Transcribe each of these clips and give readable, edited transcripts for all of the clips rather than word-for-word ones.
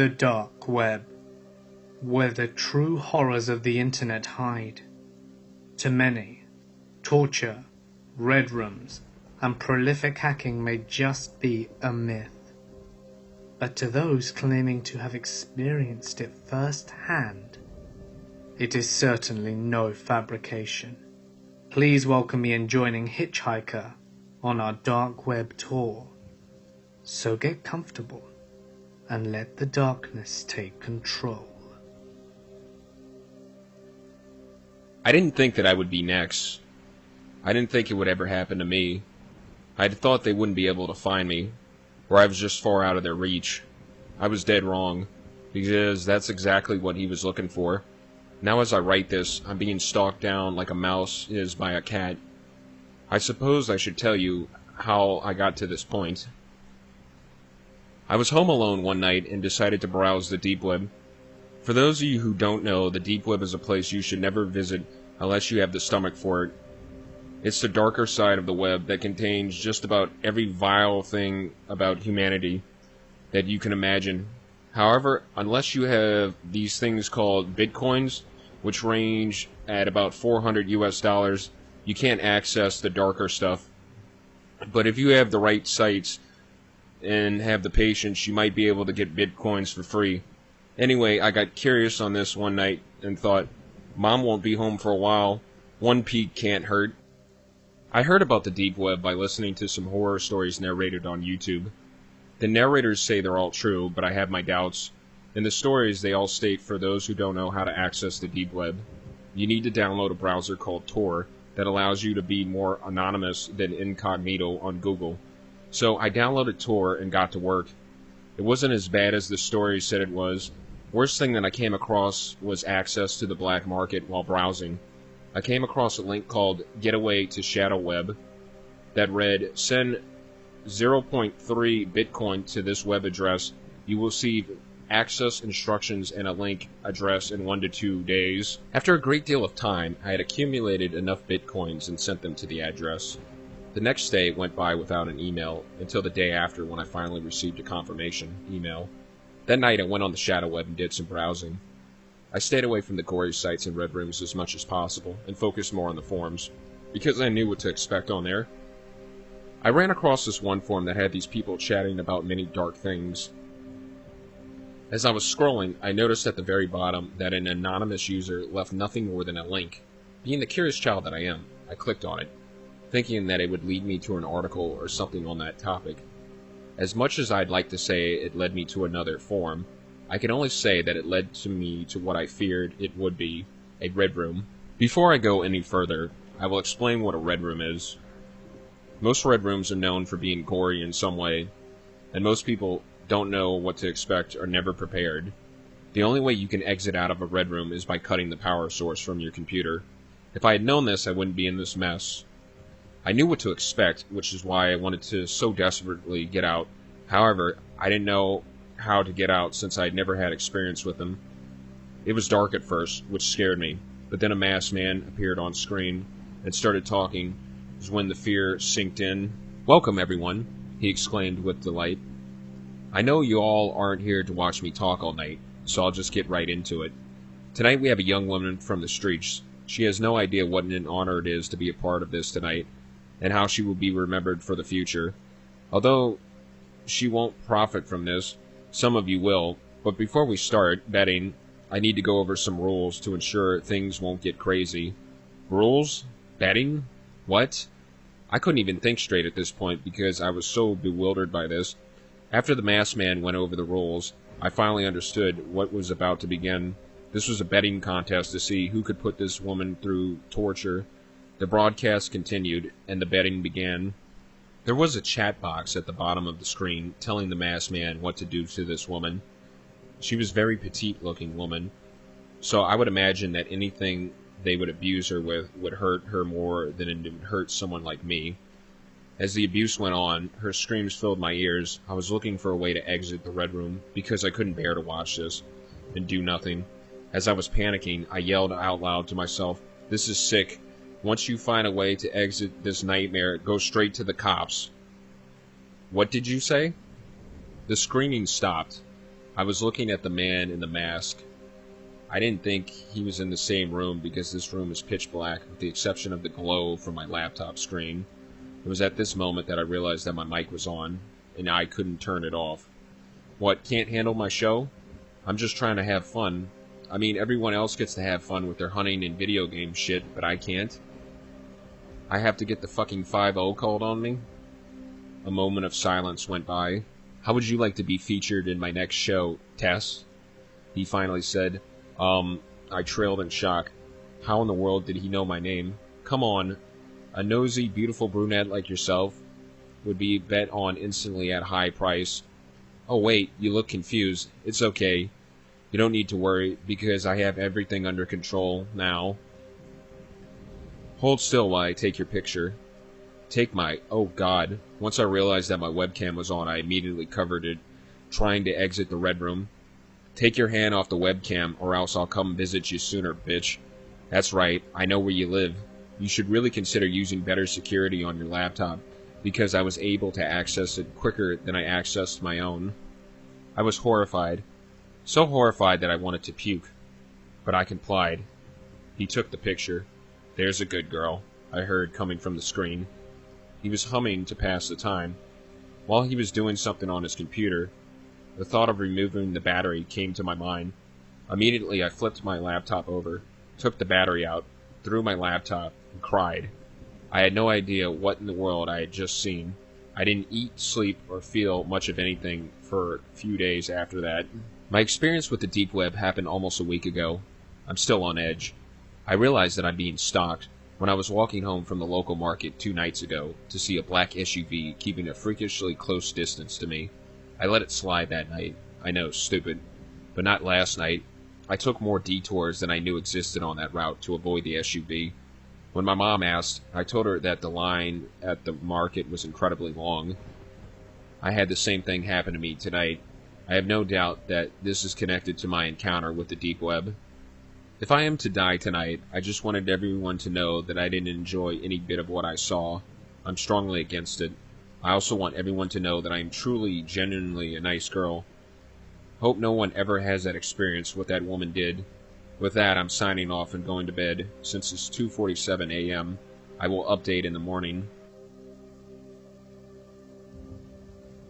The dark web, where the true horrors of the internet hide. To many, torture, red rooms, and prolific hacking may just be a myth. But to those claiming to have experienced it firsthand, it is certainly no fabrication. Please welcome me in joining Hitchhiker on our dark web tour. So get comfortable and let the darkness take control. I didn't think that I would be next. I didn't think it would ever happen to me. I had thought they wouldn't be able to find me, or I was just far out of their reach. I was dead wrong, because that's exactly what he was looking for. Now as I write this, I'm being stalked down like a mouse is by a cat. I suppose I should tell you how I got to this point. I was home alone one night and decided to browse the deep web. For those of you who don't know, the deep web is a place you should never visit unless you have the stomach for it. It's the darker side of the web that contains just about every vile thing about humanity that you can imagine. However, unless you have these things called bitcoins, which range at about $400 US, you can't access the darker stuff. But if you have the right sites and have the patience, you might be able to get bitcoins for free. Anyway, I got curious on this one night and thought, Mom won't be home for a while. One peek can't hurt. I heard about the deep web by listening to some horror stories narrated on YouTube. The narrators say they're all true, but I have my doubts. In the stories, they all state for those who don't know how to access the deep web, you need to download a browser called Tor that allows you to be more anonymous than incognito on Google. So I downloaded Tor and got to work. It wasn't as bad as the story said it was. Worst thing that I came across was access to the black market while browsing. I came across a link called Getaway to Shadow Web that read, send 0.3 Bitcoin to this web address. You will receive access instructions and a link address in 1 to 2 days. After a great deal of time, I had accumulated enough Bitcoins and sent them to the address. The next day went by without an email until the day after when I finally received a confirmation email. That night I went on the shadow web and did some browsing. I stayed away from the gory sites and red rooms as much as possible and focused more on the forums, because I knew what to expect on there. I ran across this one forum that had these people chatting about many dark things. As I was scrolling, I noticed at the very bottom that an anonymous user left nothing more than a link. Being the curious child that I am, I clicked on it, thinking that it would lead me to an article or something on that topic. As much as I'd like to say it led me to another forum, I can only say that it led to me to what I feared it would be, a red room. Before I go any further, I will explain what a red room is. Most red rooms are known for being gory in some way, and most people don't know what to expect or never prepared. The only way you can exit out of a red room is by cutting the power source from your computer. If I had known this, I wouldn't be in this mess. I knew what to expect, which is why I wanted to so desperately get out. However, I didn't know how to get out since I had never had experience with them. It was dark at first, which scared me, but then a masked man appeared on screen and started talking. It was when the fear sinked in. "Welcome, everyone," he exclaimed with delight. "I know you all aren't here to watch me talk all night, so I'll just get right into it. Tonight we have a young woman from the streets. She has no idea what an honor it is to be a part of this tonight, and how she will be remembered for the future. Although she won't profit from this, some of you will. But before we start betting, I need to go over some rules to ensure things won't get crazy." Rules? Betting? What? I couldn't even think straight at this point because I was so bewildered by this. After the masked man went over the rules, I finally understood what was about to begin. This was a betting contest to see who could put this woman through torture. The broadcast continued, and the betting began. There was a chat box at the bottom of the screen telling the masked man what to do to this woman. She was a very petite-looking woman, so I would imagine that anything they would abuse her with would hurt her more than it would hurt someone like me. As the abuse went on, her screams filled my ears. I was looking for a way to exit the red room because I couldn't bear to watch this and do nothing. As I was panicking, I yelled out loud to myself, "This is sick. Once you find a way to exit this nightmare, go straight to the cops." "What did you say?" The screaming stopped. I was looking at the man in the mask. I didn't think he was in the same room because this room is pitch black with the exception of the glow from my laptop screen. It was at this moment that I realized that my mic was on, and I couldn't turn it off. What, can't handle my show? I'm just trying to have fun. I mean, everyone else gets to have fun with their hunting and video game shit, but I can't. I have to get the fucking 5-0 called on me? A moment of silence went by. How would you like to be featured in my next show, Tess? He finally said. I trailed in shock. How in the world did he know my name? Come on. A nosy, beautiful brunette like yourself would be bet on instantly at high price. Oh wait, you look confused. It's okay. You don't need to worry, because I have everything under control now. Hold still while I take your picture. Take my... Oh god. Once I realized that my webcam was on, I immediately covered it, trying to exit the red room. Take your hand off the webcam, or else I'll come visit you sooner, bitch. That's right, I know where you live. You should really consider using better security on your laptop, because I was able to access it quicker than I accessed my own. I was horrified. So horrified that I wanted to puke. But I complied. He took the picture. There's a good girl, I heard coming from the screen. He was humming to pass the time. While he was doing something on his computer, the thought of removing the battery came to my mind. Immediately I flipped my laptop over, took the battery out, threw my laptop, and cried. I had no idea what in the world I had just seen. I didn't eat, sleep, or feel much of anything for a few days after that. My experience with the deep web happened almost a week ago. I'm still on edge. I realized that I'm being stalked when I was walking home from the local market 2 nights ago to see a black SUV keeping a freakishly close distance to me. I let it slide that night. I know, stupid. But not last night. I took more detours than I knew existed on that route to avoid the SUV. When my mom asked, I told her that the line at the market was incredibly long. I had the same thing happen to me tonight. I have no doubt that this is connected to my encounter with the deep web. If I am to die tonight, I just wanted everyone to know that I didn't enjoy any bit of what I saw. I'm strongly against it. I also want everyone to know that I am truly, genuinely a nice girl. Hope no one ever has that experience what that woman did. With that, I'm signing off and going to bed. Since it's 2:47 a.m., I will update in the morning.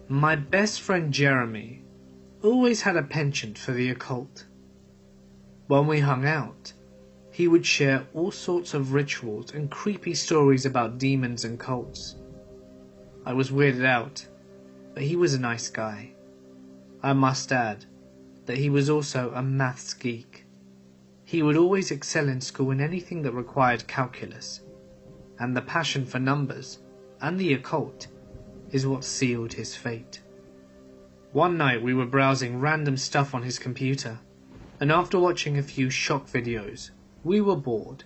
My best friend Jeremy always had a penchant for the occult. When we hung out, he would share all sorts of rituals and creepy stories about demons and cults. I was weirded out, but he was a nice guy. I must add that he was also a maths geek. He would always excel in school in anything that required calculus, and the passion for numbers and the occult is what sealed his fate. One night we were browsing random stuff on his computer, and after watching a few shock videos, we were bored.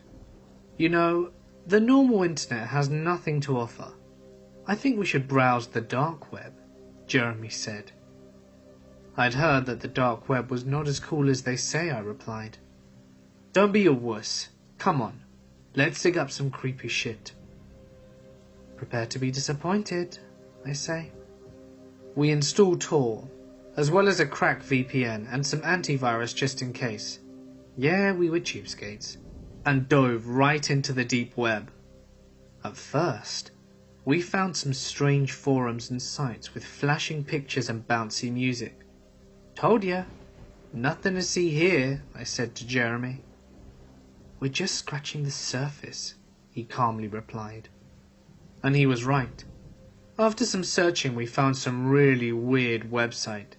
You know, the normal internet has nothing to offer. I think we should browse the dark web, Jeremy said. I'd heard that the dark web was not as cool as they say, I replied. Don't be a wuss. Come on, let's dig up some creepy shit. Prepare to be disappointed, I say. We installed Tor, as well as a cracked VPN and some antivirus just in case. Yeah, we were cheapskates, and dove right into the deep web. At first, we found some strange forums and sites with flashing pictures and bouncy music. Told ya, nothing to see here, I said to Jeremy. We're just scratching the surface, he calmly replied. And he was right. After some searching, we found some really weird website.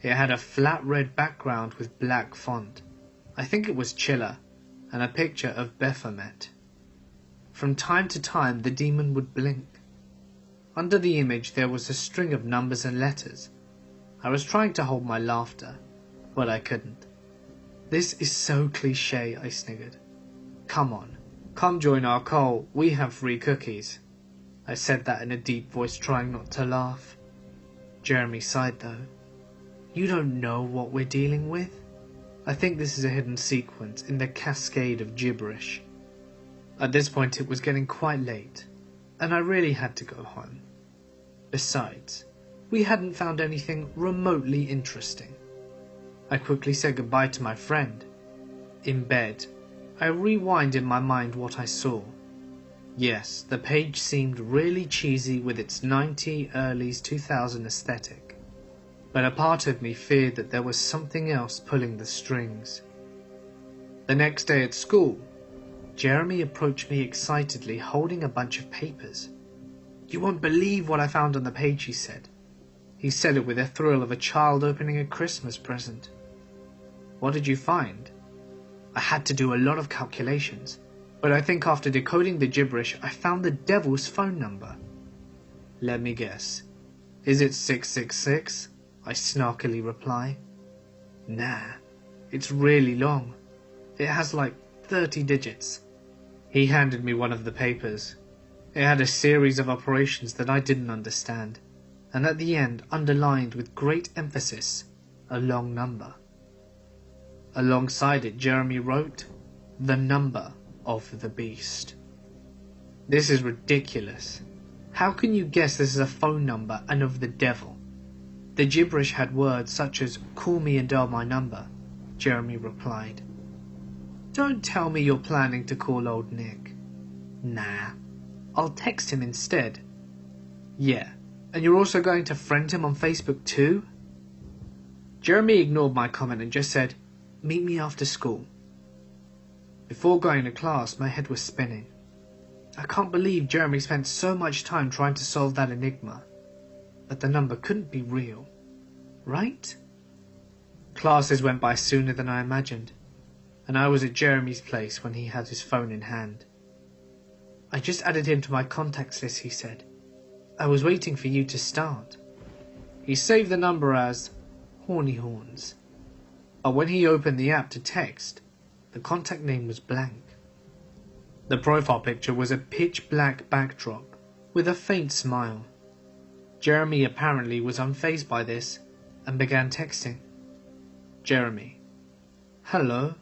It had a flat red background with black font. I think it was Chiller, and a picture of Baphomet. From time to time the demon would blink. Under the image there was a string of numbers and letters. I was trying to hold my laughter, but I couldn't. This is so cliché, I sniggered. Come on, come join our cult, we have free cookies. I said that in a deep voice, trying not to laugh. Jeremy sighed though. You don't know what we're dealing with? I think this is a hidden sequence in the cascade of gibberish. At this point it was getting quite late, and I really had to go home. Besides, we hadn't found anything remotely interesting. I quickly said goodbye to my friend. In bed, I rewound in my mind what I saw. Yes, the page seemed really cheesy with its 90s, early 2000s aesthetic. But a part of me feared that there was something else pulling the strings. The next day at school, Jeremy approached me excitedly holding a bunch of papers. "You won't believe what I found on the page," he said. He said it with the thrill of a child opening a Christmas present. "What did you find?" "I had to do a lot of calculations, but I think after decoding the gibberish I found the devil's phone number." "Let me guess. Is it 666? I snarkily reply. "Nah, it's really long. It has like 30 digits. He handed me one of the papers. It had a series of operations that I didn't understand, and at the end underlined with great emphasis a long number. Alongside it, Jeremy wrote, "The number of the beast." This is ridiculous. How can you guess this is a phone number and of the devil? The gibberish had words such as "call me and dial my number," Jeremy replied. "Don't tell me you're planning to call old Nick." "Nah, I'll text him instead." "Yeah, and you're also going to friend him on Facebook too?" Jeremy ignored my comment and just said, "Meet me after school." Before going to class, my head was spinning. I can't believe Jeremy spent so much time trying to solve that enigma. But the number couldn't be real, right? Classes went by sooner than I imagined, and I was at Jeremy's place when he had his phone in hand. "I just added him to my contacts list," he said. "I was waiting for you to start." He saved the number as Horny Horns, but when he opened the app to text, the contact name was blank. The profile picture was a pitch black backdrop with a faint smile. Jeremy apparently was unfazed by this and began texting. "Jeremy, hello."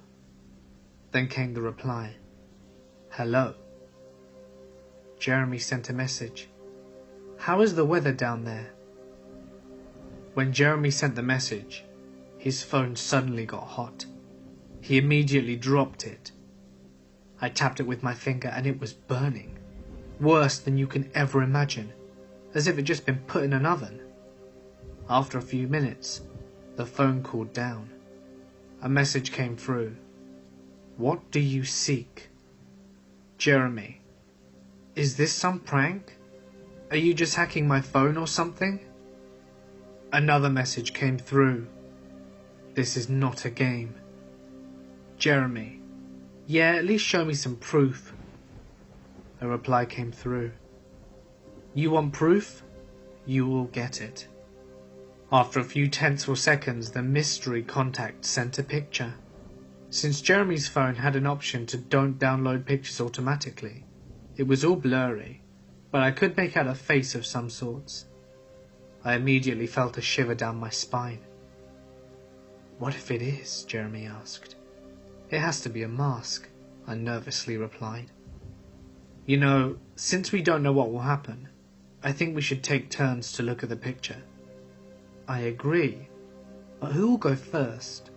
Then came the reply, "Hello." Jeremy sent a message. "How is the weather down there?" When Jeremy sent the message, his phone suddenly got hot. He immediately dropped it. I tapped it with my finger and it was burning, worse than you can ever imagine, as if it had just been put in an oven. After a few minutes, the phone cooled down. A message came through. "What do you seek?" "Jeremy, is this some prank? Are you just hacking my phone or something?" Another message came through. "This is not a game." "Jeremy, yeah, at least show me some proof." A reply came through. "You want proof? You will get it." After a few tense seconds, the mystery contact sent a picture. Since Jeremy's phone had an option to don't download pictures automatically, it was all blurry, but I could make out a face of some sorts. I immediately felt a shiver down my spine. "What if it is?" Jeremy asked. "It has to be a mask," I nervously replied. "You know, since we don't know what will happen, I think we should take turns to look at the picture." "I agree, but who will go first?"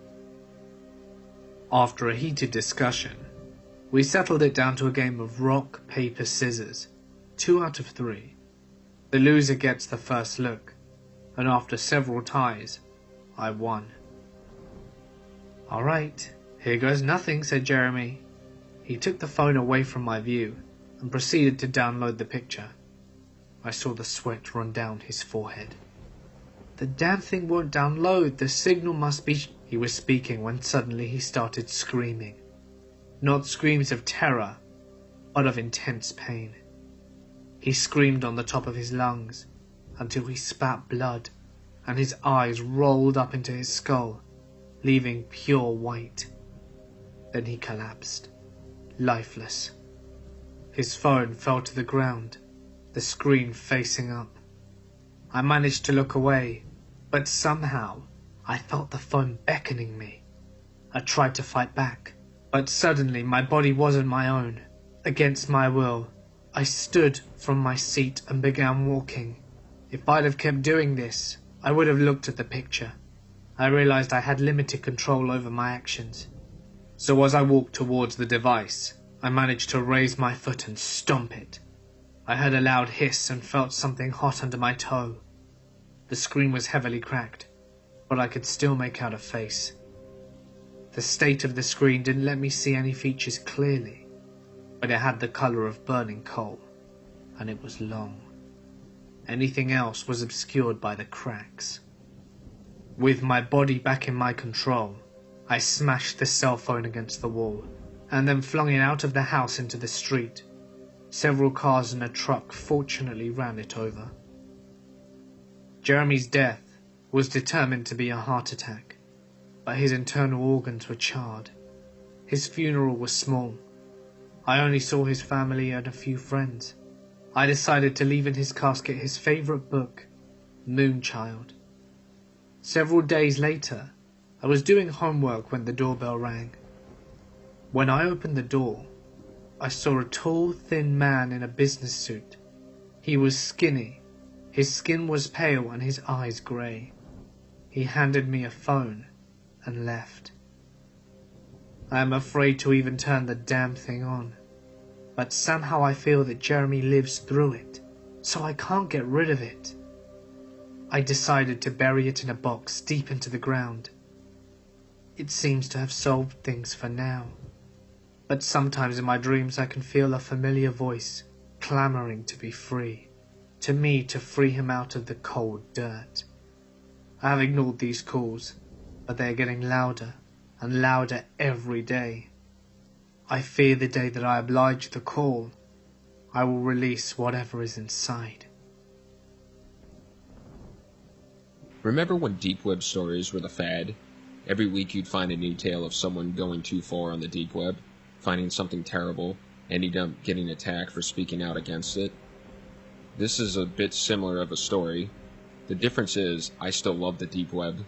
After a heated discussion, we settled it down to a game of rock, paper, scissors, 2 out of 3. The loser gets the first look, and after several ties, I won. "All right, here goes nothing," said Jeremy. He took the phone away from my view and proceeded to download the picture. I saw the sweat run down his forehead. "The damn thing won't download, the signal must be—" He was speaking when suddenly he started screaming. Not screams of terror, but of intense pain. He screamed on the top of his lungs until he spat blood and his eyes rolled up into his skull, leaving pure white. Then he collapsed, lifeless. His phone fell to the ground, the screen facing up. I managed to look away, but somehow I felt the phone beckoning me. I tried to fight back, but suddenly my body wasn't my own. Against my will, I stood from my seat and began walking. If I'd have kept doing this, I would have looked at the picture. I realized I had limited control over my actions. So as I walked towards the device, I managed to raise my foot and stomp it. I heard a loud hiss and felt something hot under my toe. The screen was heavily cracked, but I could still make out a face. The state of the screen didn't let me see any features clearly, but it had the color of burning coal, and it was long. Anything else was obscured by the cracks. With my body back in my control, I smashed the cell phone against the wall, and then flung it out of the house into the street. Several cars and a truck fortunately ran it over. Jeremy's death was determined to be a heart attack, but his internal organs were charred. His funeral was small. I only saw his family and a few friends. I decided to leave in his casket his favorite book, Moonchild. Several days later, I was doing homework when the doorbell rang. When I opened the door, I saw a tall, thin man in a business suit. He was skinny, his skin was pale and his eyes grey. He handed me a phone and left. I am afraid to even turn the damn thing on, but somehow I feel that Jeremy lives through it, so I can't get rid of it. I decided to bury it in a box deep into the ground. It seems to have solved things for now, but sometimes in my dreams I can feel a familiar voice clamoring to be free, to me to free him out of the cold dirt. I have ignored these calls, but they are getting louder and louder every day. I fear the day that I oblige the call, I will release whatever is inside. Remember when deep web stories were the fad? Every week you'd find a new tale of someone going too far on the deep web, finding something terrible, ending up getting attacked for speaking out against it. This is a bit similar of a story. The difference is, I still love the deep web.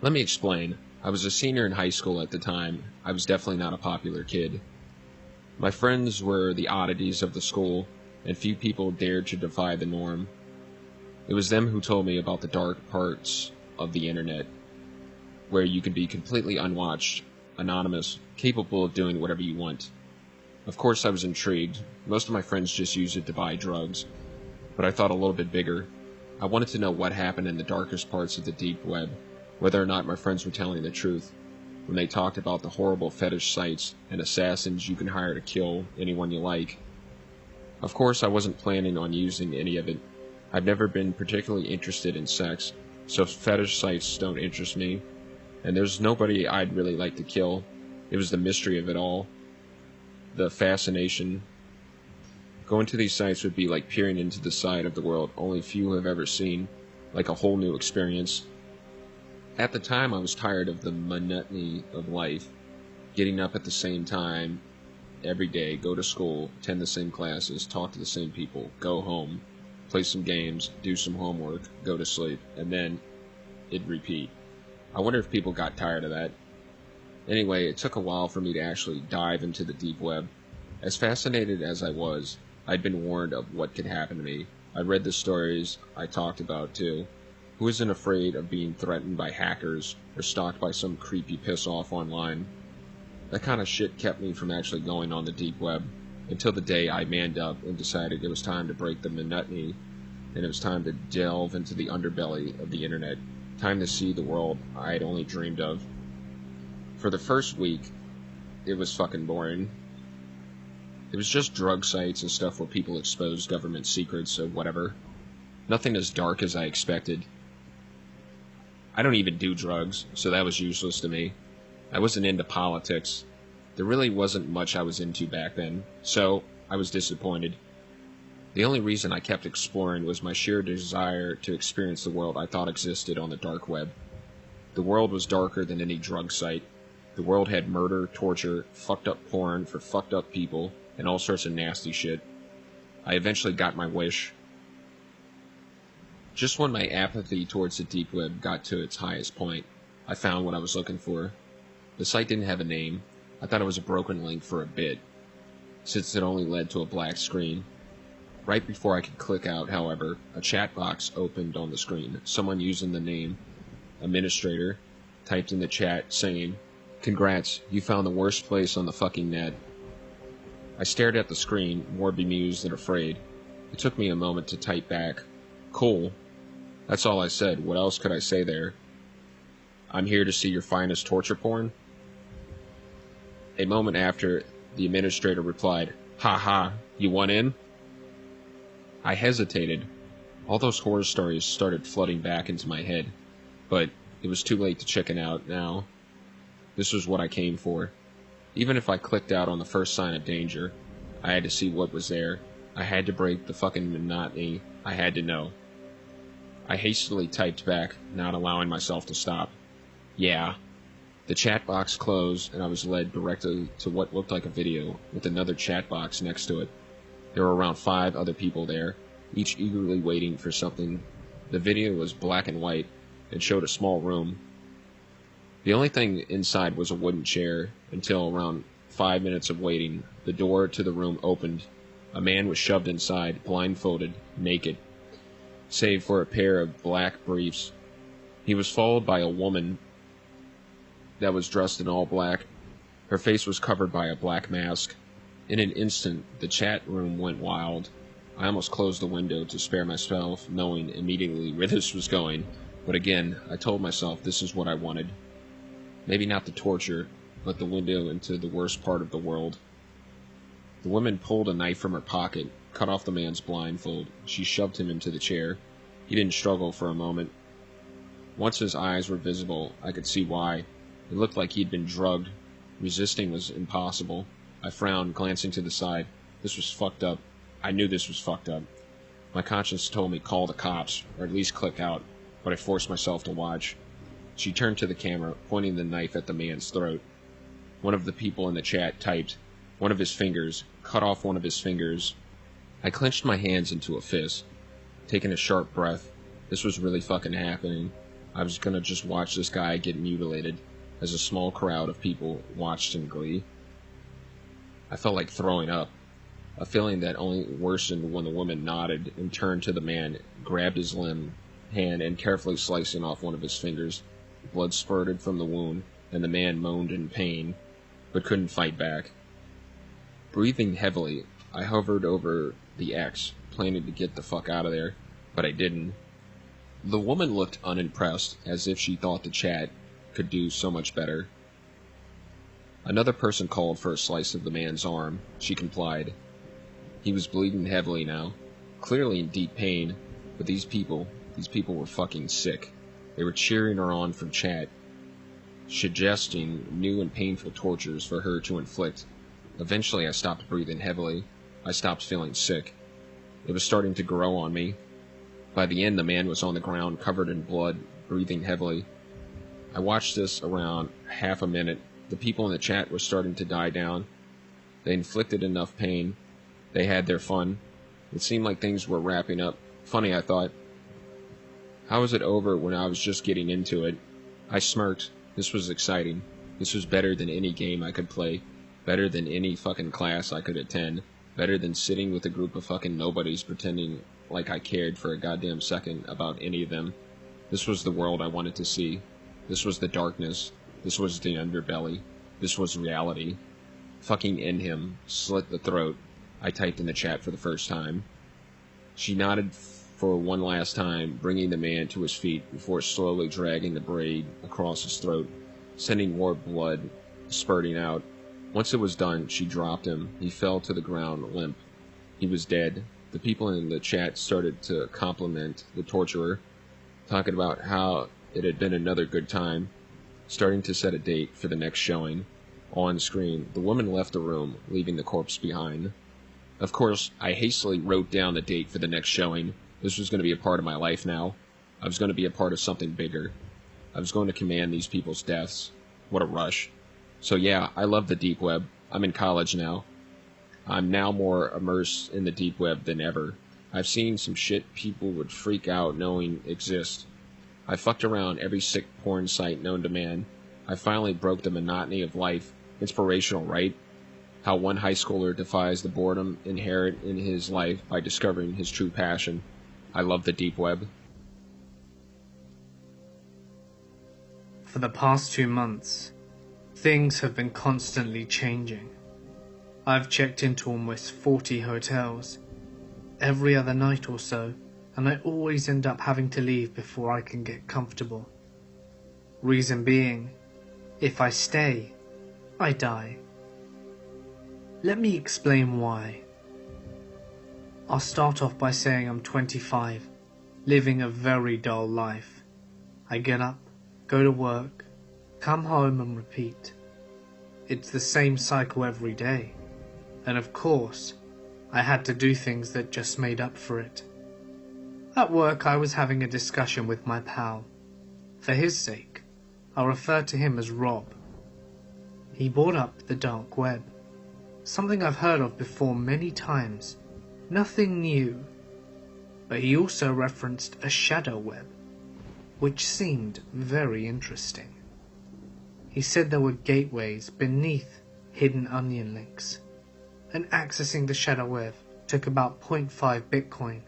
Let me explain. I was a senior in high school at the time. I was definitely not a popular kid. My friends were the oddities of the school, and few people dared to defy the norm. It was them who told me about the dark parts of the internet, where you can be completely unwatched, anonymous, capable of doing whatever you want. Of course I was intrigued. Most of my friends just used it to buy drugs, but I thought a little bit bigger. I wanted to know what happened in the darkest parts of the deep web, whether or not my friends were telling the truth, when they talked about the horrible fetish sites and assassins you can hire to kill anyone you like. Of course I wasn't planning on using any of it. I've never been particularly interested in sex, so fetish sites don't interest me, and there's nobody I'd really like to kill. It was the mystery of it all, the fascination. Going to these sites would be like peering into the side of the world only few have ever seen, like a whole new experience. At the time I was tired of the monotony of life, getting up at the same time every day, go to school, attend the same classes, talk to the same people, go home, play some games, do some homework, go to sleep, and then it'd repeat. I wonder if people got tired of that. Anyway, it took a while for me to actually dive into the deep web. As fascinated as I was, I'd been warned of what could happen to me. I read the stories I talked about too. Who isn't afraid of being threatened by hackers or stalked by some creepy piss-off online? That kind of shit kept me from actually going on the deep web, until the day I manned up and decided it was time to break the monotony, and it was time to delve into the underbelly of the internet, time to see the world I had only dreamed of. For the first week, it was fucking boring. It was just drug sites and stuff where people exposed government secrets or whatever. Nothing as dark as I expected. I don't even do drugs, so that was useless to me. I wasn't into politics. There really wasn't much I was into back then, so I was disappointed. The only reason I kept exploring was my sheer desire to experience the world I thought existed on the dark web. The world was darker than any drug site. The world had murder, torture, fucked up porn for fucked up people, and all sorts of nasty shit. I eventually got my wish. Just when my apathy towards the deep web got to its highest point, I found what I was looking for. The site didn't have a name. I thought it was a broken link for a bit, since it only led to a black screen. Right before I could click out, however, a chat box opened on the screen. Someone using the name Administrator typed in the chat saying, "Congrats, you found the worst place on the fucking net." I stared at the screen, more bemused than afraid. It took me a moment to type back, "Cool." That's all I said. What else could I say there? "I'm here to see your finest torture porn." A moment after, the administrator replied, "Ha ha, you want in?" I hesitated. All those horror stories started flooding back into my head, but it was too late to chicken out now. This was what I came for. Even if I clicked out on the first sign of danger, I had to see what was there. I had to break the fucking monotony. I had to know. I hastily typed back, not allowing myself to stop. "Yeah." The chat box closed, and I was led directly to what looked like a video, with another chat box next to it. There were around 5 other people there, each eagerly waiting for something. The video was black and white, and showed a small room. The only thing inside was a wooden chair, until around 5 minutes of waiting, the door to the room opened. A man was shoved inside, blindfolded, naked, save for a pair of black briefs. He was followed by a woman that was dressed in all black. Her face was covered by a black mask. In an instant, the chat room went wild. I almost closed the window to spare myself, knowing immediately where this was going. But again, I told myself this is what I wanted. Maybe not the torture, but the window into the worst part of the world. The woman pulled a knife from her pocket, cut off the man's blindfold. She shoved him into the chair. He didn't struggle for a moment. Once his eyes were visible, I could see why. It looked like he'd been drugged. Resisting was impossible. I frowned, glancing to the side. This was fucked up. I knew this was fucked up. My conscience told me call the cops, or at least click out, but I forced myself to watch. She turned to the camera, pointing the knife at the man's throat. One of the people in the chat typed, "One of his fingers, cut off one of his fingers." I clenched my hands into a fist, taking a sharp breath. This was really fucking happening. I was gonna just watch this guy get mutilated, as a small crowd of people watched in glee. I felt like throwing up, a feeling that only worsened when the woman nodded and turned to the man, grabbed his hand, and carefully slicing off one of his fingers. Blood spurted from the wound, and the man moaned in pain, but couldn't fight back. Breathing heavily, I hovered over the X, planning to get the fuck out of there, but I didn't. The woman looked unimpressed, as if she thought the chat could do so much better. Another person called for a slice of the man's arm. She complied. He was bleeding heavily now, clearly in deep pain, but these people were fucking sick. They were cheering her on from chat, suggesting new and painful tortures for her to inflict. Eventually I stopped breathing heavily. I stopped feeling sick. It was starting to grow on me. By the end, the man was on the ground, covered in blood, breathing heavily. I watched this around half a minute. The people in the chat were starting to die down. They inflicted enough pain. They had their fun. It seemed like things were wrapping up. Funny, I thought. How was it over when I was just getting into it? I smirked. This was exciting. This was better than any game I could play. Better than any fucking class I could attend. Better than sitting with a group of fucking nobodies pretending like I cared for a goddamn second about any of them. This was the world I wanted to see. This was the darkness. This was the underbelly. This was reality. Fucking end him. Slit the throat. I typed in the chat for the first time. She nodded for one last time, bringing the man to his feet before slowly dragging the braid across his throat, sending more blood spurting out. Once it was done, she dropped him. He fell to the ground limp. He was dead. The people in the chat started to compliment the torturer, talking about how it had been another good time, starting to set a date for the next showing. On screen, the woman left the room, leaving the corpse behind. Of course, I hastily wrote down the date for the next showing. This was going to be a part of my life now. I was going to be a part of something bigger. I was going to command these people's deaths. What a rush. So yeah, I love the deep web. I'm in college now. I'm now more immersed in the deep web than ever. I've seen some shit people would freak out knowing exists. I fucked around every sick porn site known to man. I finally broke the monotony of life. Inspirational, right? how one high schooler defies the boredom inherent in his life by discovering his true passion. I love the deep web. For the past 2 months, things have been constantly changing. I've checked into almost 40 hotels every other night or so, and I always end up having to leave before I can get comfortable. Reason being, if I stay, I die. Let me explain why. I'll start off by saying I'm 25, living a very dull life. I get up, go to work, come home and repeat. It's the same cycle every day, and of course, I had to do things that just made up for it. At work, I was having a discussion with my pal. For his sake, I'll refer to him as Rob. He brought up the dark web, something I've heard of before many times, nothing new, but he also referenced a shadow web, which seemed very interesting. He said there were gateways beneath hidden onion links, and accessing the shadow web took about 0.5 Bitcoin.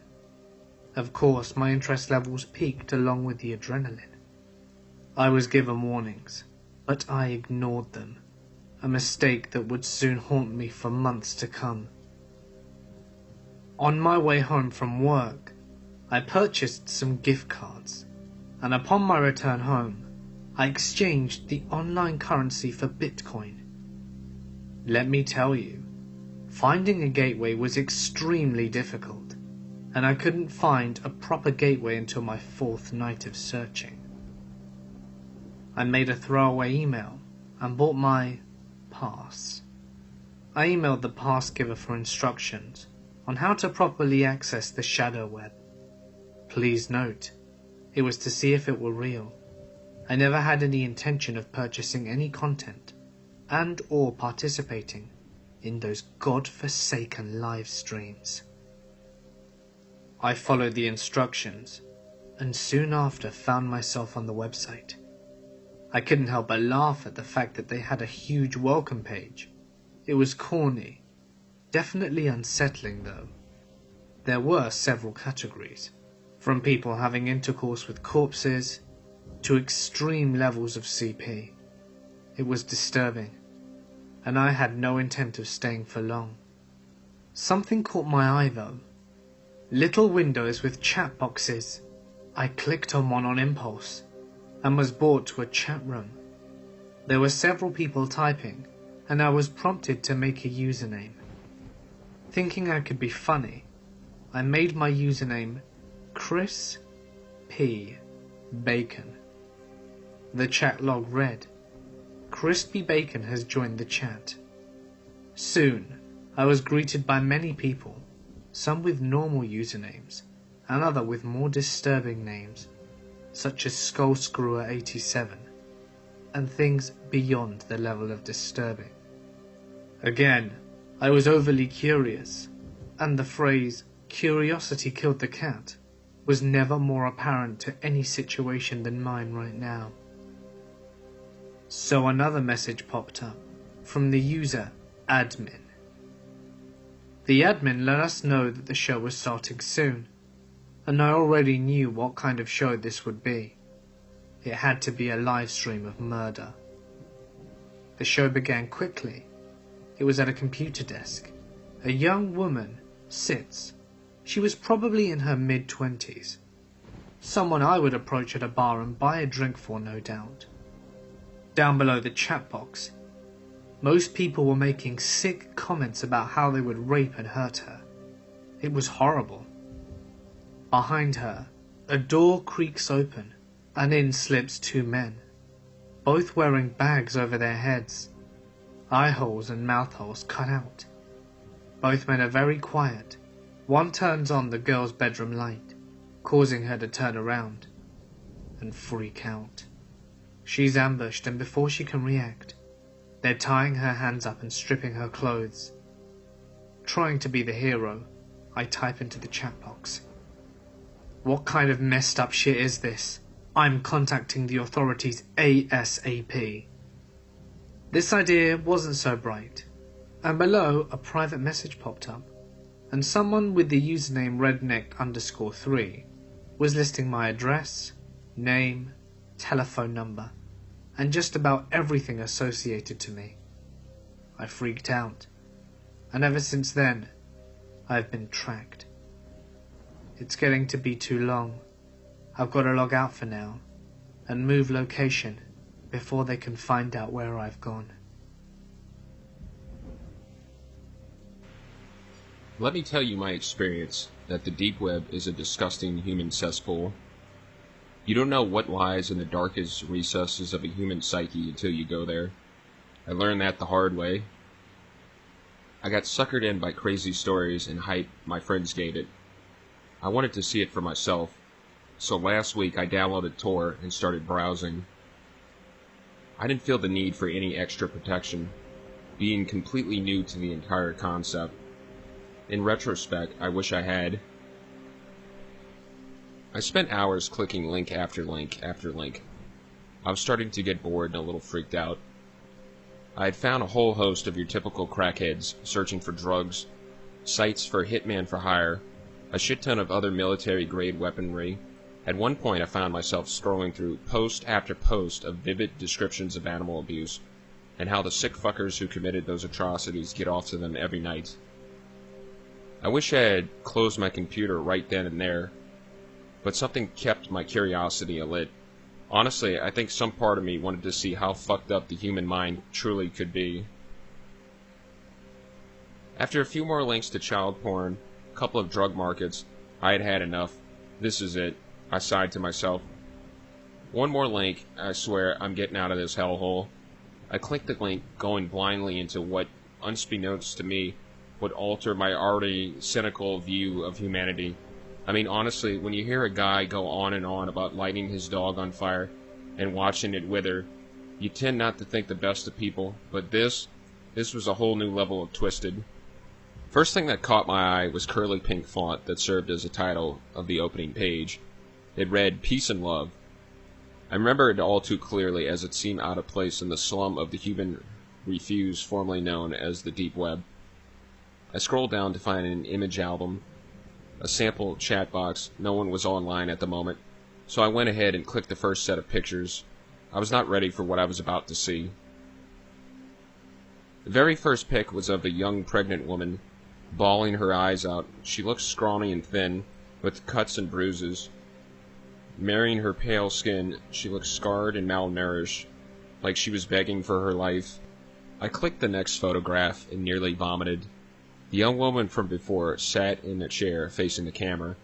Of course, my interest levels peaked along with the adrenaline. I was given warnings, but I ignored them, a mistake that would soon haunt me for months to come. On my way home from work, I purchased some gift cards, and upon my return home, I exchanged the online currency for Bitcoin. Let me tell you, finding a gateway was extremely difficult, and I couldn't find a proper gateway until my 4th night of searching. I made a throwaway email and bought my pass. I emailed the pass giver for instructions on how to properly access the shadow web. Please note, it was to see if it were real. I never had any intention of purchasing any content and or participating in those god-forsaken live streams. I followed the instructions and soon after found myself on the website. I couldn't help but laugh at the fact that they had a huge welcome page. It was corny, definitely unsettling though. There were several categories, from people having intercourse with corpses to extreme levels of CP. It was disturbing, and I had no intent of staying for long. Something caught my eye though. Little windows with chat boxes. I clicked on one on impulse and was brought to a chat room. There were several people typing, and I was prompted to make a username. Thinking I could be funny, I made my username Chris P. Bacon. The chat log read, Crispy Bacon has joined the chat. Soon, I was greeted by many people, some with normal usernames, and other with more disturbing names, such as Skullscrewer87, and things beyond the level of disturbing. Again, I was overly curious, and the phrase, curiosity killed the cat, was never more apparent to any situation than mine right now. So another message popped up, from the user, admin. The admin let us know that the show was starting soon, and I already knew what kind of show this would be. It had to be a live stream of murder. The show began quickly. It was at a computer desk. A young woman sits. She was probably in her mid-20s. Someone I would approach at a bar and buy a drink for, no doubt. Down below the chat box, most people were making sick comments about how they would rape and hurt her. It was horrible. Behind her, a door creaks open, and in slips 2 men, both wearing bags over their heads, eye holes and mouth holes cut out. Both men are very quiet. One turns on the girl's bedroom light, causing her to turn around and freak out. She's ambushed, and before she can react, they're tying her hands up and stripping her clothes. Trying to be the hero, I type into the chat box, "What kind of messed up shit is this? I'm contacting the authorities ASAP." This idea wasn't so bright. And below, a private message popped up, and someone with the username redneck_3 was listing my address, name, telephone number, and just about everything associated to me. I freaked out, and ever since then, I've been tracked. It's getting to be too long. I've got to log out for now, and move location before they can find out where I've gone. Let me tell you my experience that the deep web is a disgusting human cesspool. You don't know what lies in the darkest recesses of a human psyche until you go there. I learned that the hard way. I got suckered in by crazy stories and hype my friends gave it. I wanted to see it for myself, so last week I downloaded Tor and started browsing. I didn't feel the need for any extra protection, being completely new to the entire concept. In retrospect, I wish I had. I spent hours clicking link after link after link. I was starting to get bored and a little freaked out. I had found a whole host of your typical crackheads searching for drugs, sites for hitman for hire, a shit ton of other military-grade weaponry. At one point I found myself scrolling through post after post of vivid descriptions of animal abuse, and how the sick fuckers who committed those atrocities get off to them every night. I wish I had closed my computer right then and there, but something kept my curiosity alit. Honestly, I think some part of me wanted to see how fucked up the human mind truly could be. After a few more links to child porn, a couple of drug markets, I had had enough. This is it, I sighed to myself. One more link, I swear I'm getting out of this hellhole. I clicked the link, going blindly into what, unbeknownst to me, would alter my already cynical view of humanity. I mean, honestly, when you hear a guy go on and on about lighting his dog on fire and watching it wither, you tend not to think the best of people, but this was a whole new level of twisted. First thing that caught my eye was curly pink font that served as a title of the opening page. It read, "Peace and Love." I remember it all too clearly as it seemed out of place in the slum of the human refuse formerly known as the deep web. I scrolled down to find an image album, a sample chat box. No one was online at the moment, so I went ahead and clicked the first set of pictures. I was not ready for what I was about to see. The very first pic was of a young pregnant woman, bawling her eyes out. She looked scrawny and thin, with cuts and bruises. Marrying her pale skin, she looked scarred and malnourished, like she was begging for her life. I clicked the next photograph and nearly vomited. The young woman from before sat in a chair facing the camera,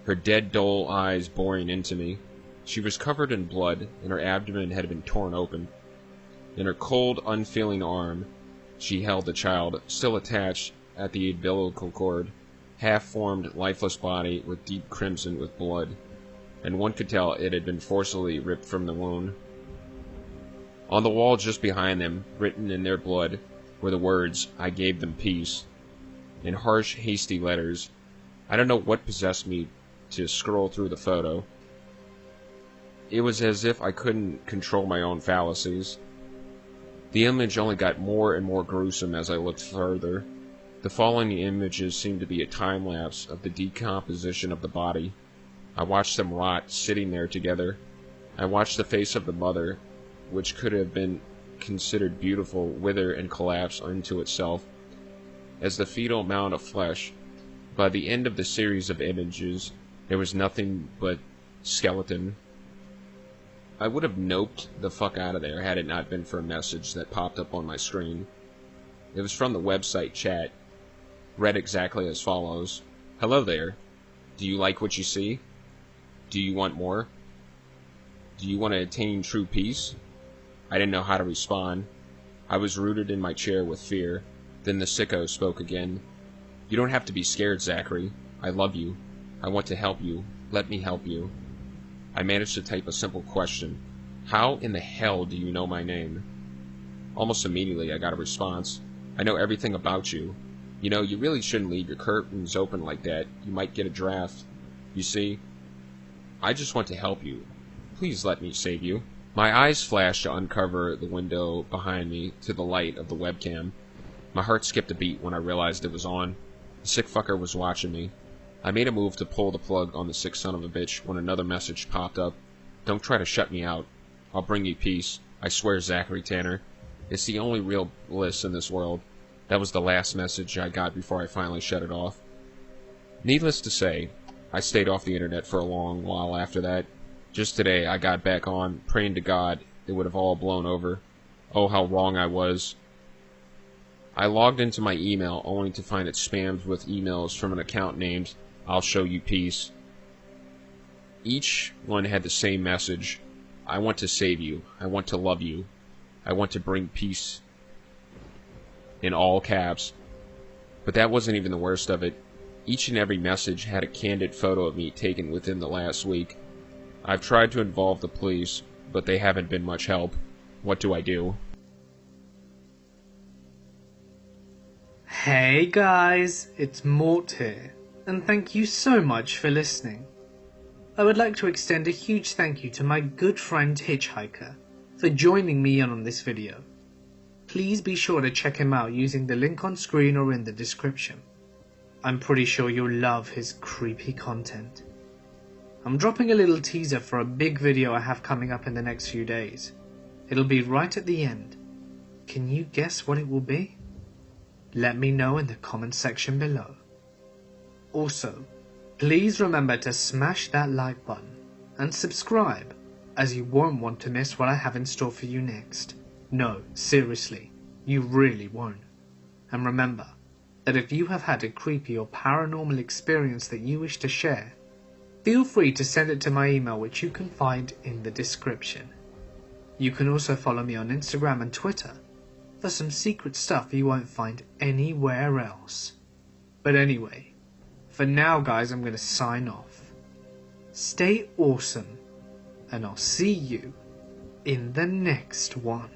her dead, dull eyes boring into me. She was covered in blood, and her abdomen had been torn open. In her cold, unfeeling arm, she held the child, still attached at the umbilical cord, half-formed, lifeless body with deep crimson with blood, and one could tell it had been forcibly ripped from the wound. On the wall just behind them, written in their blood, were the words, "I gave them peace," in harsh, hasty letters. I don't know what possessed me to scroll through the photo. It was as if I couldn't control my own fallacies. The image only got more and more gruesome as I looked further. The following images seemed to be a time-lapse of the decomposition of the body. I watched them rot, sitting there together. I watched the face of the mother, which could have been considered beautiful, wither and collapse into itself as the fetal mound of flesh. By the end of the series of images, there was nothing but skeleton. I would have noped the fuck out of there had it not been for a message that popped up on my screen. It was from the website chat. Read exactly as follows. "Hello there. Do you like what you see? Do you want more? Do you want to attain true peace?" I didn't know how to respond. I was rooted in my chair with fear. Then the sicko spoke again. "You don't have to be scared, Zachary. I love you. I want to help you. Let me help you." I managed to type a simple question. "How in the hell do you know my name?" Almost immediately I got a response. "I know everything about you. You know, you really shouldn't leave your curtains open like that. You might get a draft. You see, I just want to help you. Please let me save you." My eyes flashed to uncover the window behind me to the light of the webcam. My heart skipped a beat when I realized it was on. The sick fucker was watching me. I made a move to pull the plug on the sick son of a bitch when another message popped up. Don't try to shut me out. I'll bring you peace. I swear, Zachary Tanner. It's the only real bliss in this world. That was the last message I got before I finally shut it off. Needless to say, I stayed off the internet for a long while after that. Just today, I got back on, praying to God it would have all blown over. Oh, how wrong I was. I logged into my email only to find it spammed with emails from an account named I'll Show You Peace. Each one had the same message. I want to save you. I want to love you. I want to bring peace. In all caps. But that wasn't even the worst of it. Each and every message had a candid photo of me taken within the last week. I've tried to involve the police, but they haven't been much help. What do I do? Hey guys, it's Mort here, and thank you so much for listening. I would like to extend a huge thank you to my good friend Hitchhiker for joining me in on this video. Please be sure to check him out using the link on screen or in the description. I'm pretty sure you'll love his creepy content. I'm dropping a little teaser for a big video I have coming up in the next few days. It'll be right at the end. Can you guess what it will be? Let me know in the comment section below. Also, please remember to smash that like button and subscribe, as you won't want to miss what I have in store for you next. No, seriously, you really won't. And remember that if you have had a creepy or paranormal experience that you wish to share, feel free to send it to my email, which you can find in the description. You can also follow me on Instagram and Twitter for some secret stuff you won't find anywhere else. But anyway, for now guys, I'm going to sign off. Stay awesome, and I'll see you in the next one.